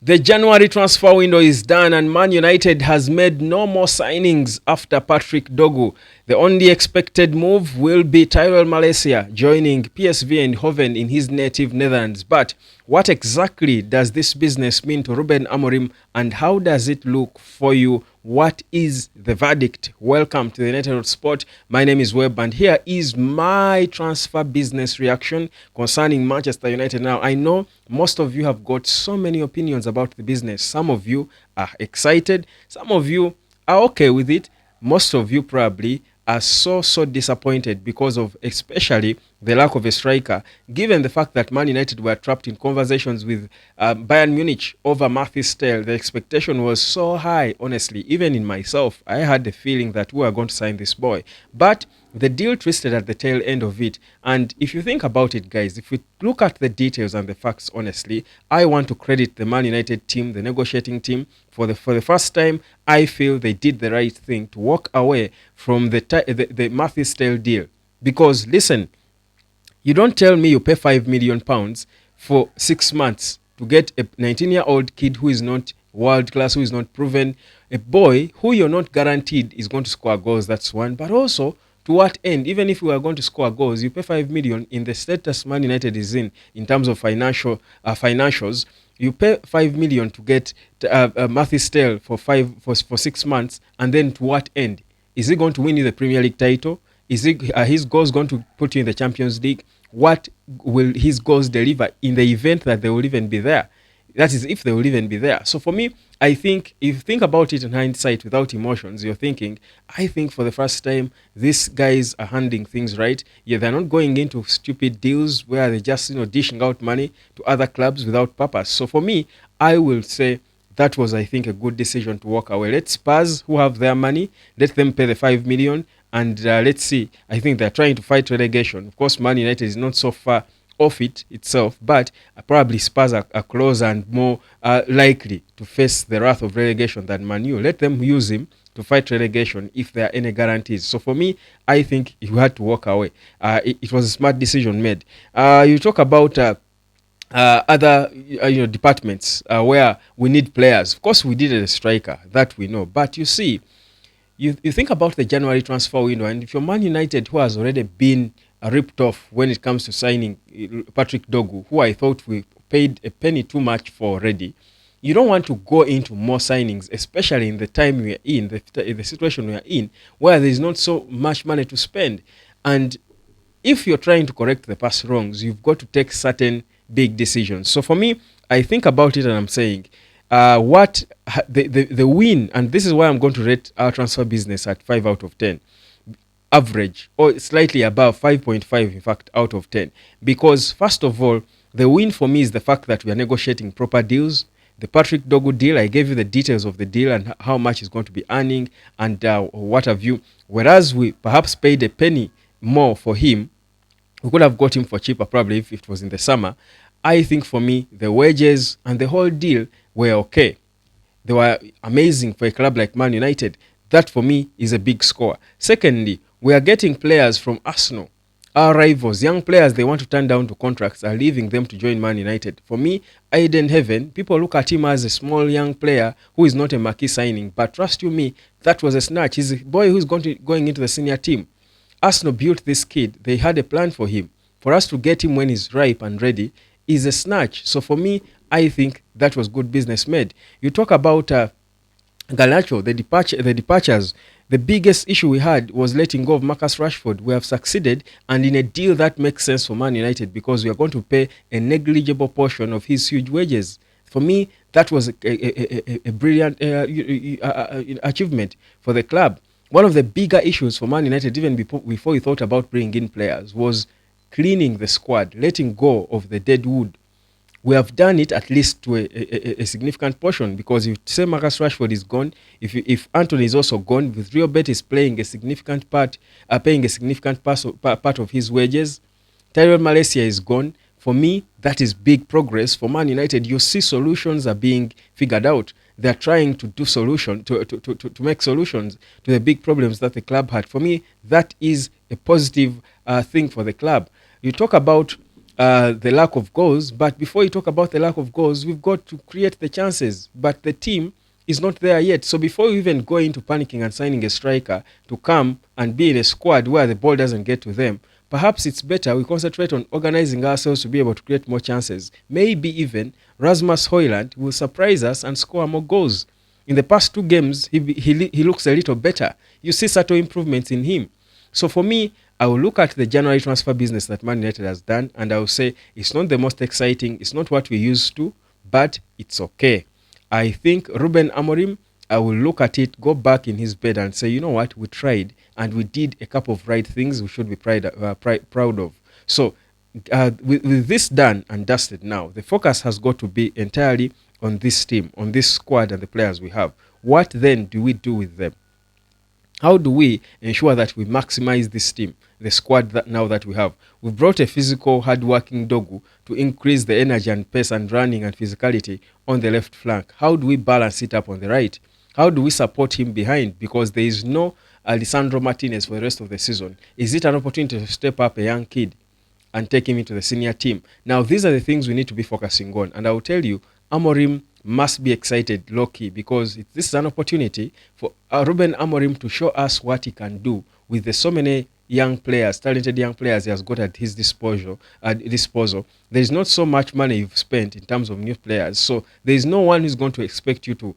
The January transfer window is done and Man United has made no more signings after Patrick Dogu. The only expected move will be Tyrell Malaysia joining PSV Eindhoven in his native Netherlands. But what exactly does this business mean to Ruben Amorim and how does it look for you? What is the verdict? Welcome to the United Sport. My name is Webb and here is my transfer business reaction concerning Manchester United. Now, I know most of you have got so many opinions about the business. Some of you are excited. Some of you are okay with it. Most of you probably are so disappointed because of especially the lack of a striker, given the fact that Man United were trapped in conversations with Bayern Munich over Mathis Tel. The expectation was so high, honestly. Even in myself, I had the feeling that we were going to sign this boy. But the deal twisted at the tail end of it. And if you think about it, guys, if we look at the details and the facts, honestly, I want to credit the Man United team, the negotiating team. For the first time, I feel they did the right thing to walk away from the Mathis Tel deal. Because, listen, you don't tell me you pay £5 million for 6 months to get a 19-year-old kid who is not world class, who is not proven, a boy who you're not guaranteed is going to score goals. That's one. But also, to what end? Even if we are going to score goals, you pay £5 million in the status Man United is in terms of financials. You pay £5 million to get Mathis Tel for 6 months, and then to what end? Is he going to win you the Premier League title? Is his goals going to put you in the Champions League? What will his goals deliver in the event that they will even be there? That is, if they will even be there. So for me, I think if you think about it in hindsight without emotions, you're thinking, I think for the first time, these guys are handling things right. Yeah, they're not going into stupid deals where they're just dishing out money to other clubs without purpose. So for me, I will say that was, I think, a good decision to walk away. Let Spurs, who have their money, let them pay the £5 million. And let's see, I think they're trying to fight relegation. Of course, Man United is not so far off it itself, but probably Spurs are closer and more likely to face the wrath of relegation than Man U. Let them use him to fight relegation if there are any guarantees. So for me, I think you had to walk away. It was a smart decision made. You talk about other departments where we need players. Of course, we needed a striker, that we know. But you see, you think about the January transfer window, and if you're Man United, who has already been ripped off when it comes to signing Patrick Dogu, who I thought we paid a penny too much for already, you don't want to go into more signings, especially in the time we are in, the situation we are in, where there is not so much money to spend. And if you're trying to correct the past wrongs, you've got to take certain big decisions. So for me, I think about it and I'm saying, the win, and this is why I'm going to rate our transfer business at 5 out of 10 average, or slightly above 5.5 in fact out of 10, because first of all, the win for me is the fact that we are negotiating proper deals. The Patrick Dogu deal, I gave you the details of the deal and how much he's going to be earning and what have you, whereas we perhaps paid a penny more for him. We could have got him for cheaper probably if it was in the summer. I think for me, the wages and the whole deal were okay. They were amazing for a club like Man United. That for me is a big score. Secondly, we are getting players from Arsenal, our rivals, young players they want to turn down to contracts, are leaving them to join Man United. For me, Aiden Heaven, people look at him as a small young player who is not a marquee signing, but trust you me, that was a snatch. He's a boy who's going into the senior team. Arsenal built this kid. They had a plan for him. For us to get him when he's ripe and ready is a snatch. So for me, I think that was good business made. You talk about Garnacho, the departures. The biggest issue we had was letting go of Marcus Rashford. We have succeeded, and in a deal that makes sense for Man United because we are going to pay a negligible portion of his huge wages. For me, that was a brilliant achievement for the club. One of the bigger issues for Man United, even before we thought about bringing in players, was cleaning the squad, letting go of the dead wood. We have done it at least to a significant portion, because if say Marcus Rashford is gone, if Anthony is also gone, with Rio Betis playing a significant part, paying a significant part of his wages, Tyrell Malaysia is gone. For me, that is big progress for Man United. You see solutions are being figured out. They're trying to do to make solutions to the big problems that the club had. For me, that is a positive thing for the club. You talk about the lack of goals. But before you talk about the lack of goals, we've got to create the chances. But the team is not there yet. So before you even go into panicking and signing a striker to come and be in a squad where the ball doesn't get to them, perhaps it's better we concentrate on organizing ourselves to be able to create more chances. Maybe even Rasmus Højlund will surprise us and score more goals. In the past 2 games, he looks a little better. You see subtle improvements in him. So for me, I will look at the January transfer business that Man United has done, and I will say it's not the most exciting, it's not what we used to, but it's okay. I think Ruben Amorim, I will look at it, go back in his bed and say, you know what, we tried and we did a couple of right things we should be proud of. So with this done and dusted now, the focus has got to be entirely on this team, on this squad and the players we have. What then do we do with them? How do we ensure that we maximize this team, the squad that now that we have? We've brought a physical, hard-working Dogu to increase the energy and pace and running and physicality on the left flank. How do we balance it up on the right? How do we support him behind? Because there is no Alessandro Martinez for the rest of the season. Is it an opportunity to step up a young kid and take him into the senior team? Now, these are the things we need to be focusing on. And I will tell you, Amorim must be excited low-key, because this is an opportunity for Ruben Amorim to show us what he can do with the so many young players, talented young players he has got at his disposal. There is not so much money you've spent in terms of new players, so there is no one who's going to expect you to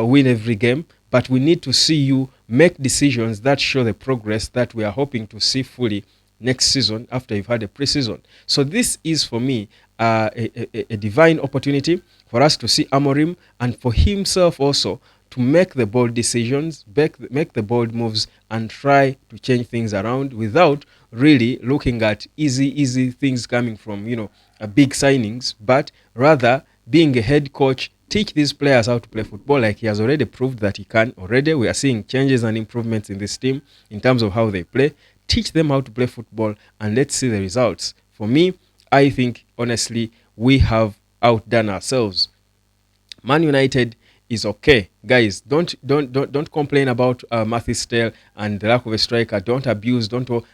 win every game, but we need to see you make decisions that show the progress that we are hoping to see fully next season after you've had a preseason. So this is, for me, a divine opportunity for us to see Amorim and for himself also to make the bold decisions, make the bold moves and try to change things around without really looking at easy things coming from, big signings, but rather being a head coach, teach these players how to play football like he has already proved that he can already. We are seeing changes and improvements in this team in terms of how they play. Teach them how to play football and let's see the results. For me, I think, honestly, we have outdone ourselves. Man United is okay. Guys, don't complain about Matthew Stell and the lack of a striker. Don't abuse,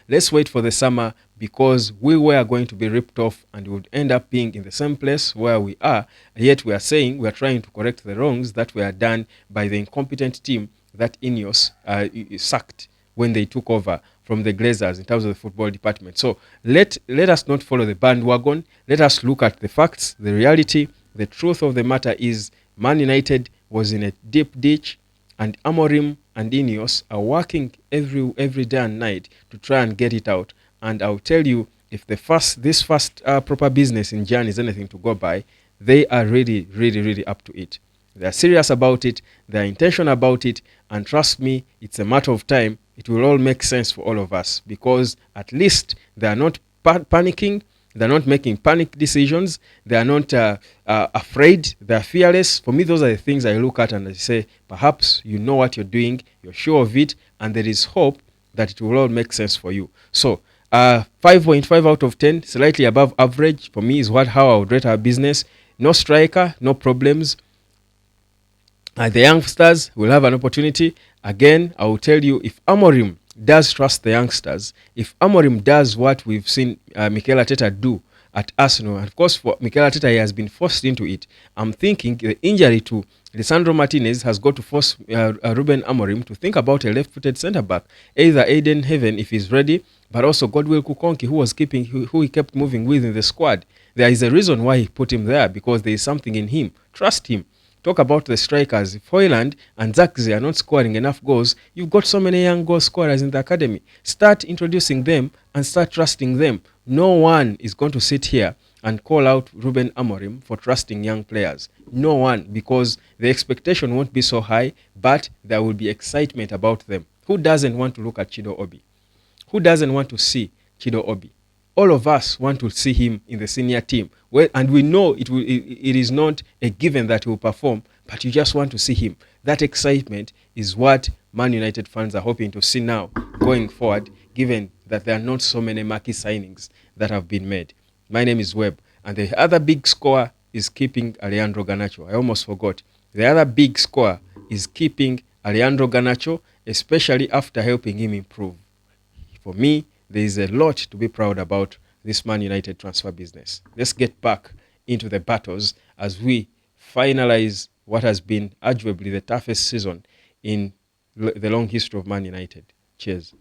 let's wait for the summer, because we were going to be ripped off and we would end up being in the same place where we are. Yet we are saying we are trying to correct the wrongs that were done by the incompetent team that Ineos sacked when they took over from the Glazers in terms of the football department. So let us not follow the bandwagon. Let us look at the facts, the reality. The truth of the matter is Man United was in a deep ditch, and Amorim and Ineos are working every day and night to try and get it out. And I'll tell you, if this first proper business in Jan is anything to go by, they are really up to it. They are serious about it, they are intentional about it, and trust me, it's a matter of time. It will all make sense for all of us, because at least they are not panicking, they're not making panic decisions, they are not afraid, they're fearless. For me, those are the things I look at and I say, perhaps you know what you're doing, you're sure of it, and there is hope that it will all make sense for you. So 5.5 out of 10, slightly above average for me is how I would rate our business. No striker, no problems. The youngsters will have an opportunity. Again, I will tell you, if Amorim does trust the youngsters, if Amorim does what we've seen Mikel Arteta do at Arsenal, and of course for Mikel Arteta, he has been forced into it. I'm thinking the injury to Lisandro Martinez has got to force Ruben Amorim to think about a left-footed centre-back, either Aiden Heaven if he's ready, but also Godwill Kukonki, who he kept moving with in the squad. There is a reason why he put him there, because there is something in him. Trust him. Talk about the strikers. If Højlund and Zirkzee are not scoring enough goals, you've got so many young goal scorers in the academy. Start introducing them and start trusting them. No one is going to sit here and call out Ruben Amorim for trusting young players. No one, because the expectation won't be so high, but there will be excitement about them. Who doesn't want to look at Chido Obi? Who doesn't want to see Chido Obi? All of us want to see him in the senior team. Well, and we know it is not a given that he will perform, but you just want to see him. That excitement is what Man United fans are hoping to see now going forward, given that there are not so many marquee signings that have been made. My name is Webb, and the other big scorer is keeping Alejandro Garnacho. I almost forgot. The other big scorer is keeping Alejandro Garnacho, especially after helping him improve. For me, there is a lot to be proud about this Man United transfer business. Let's get back into the battles as we finalize what has been arguably the toughest season in the long history of Man United. Cheers.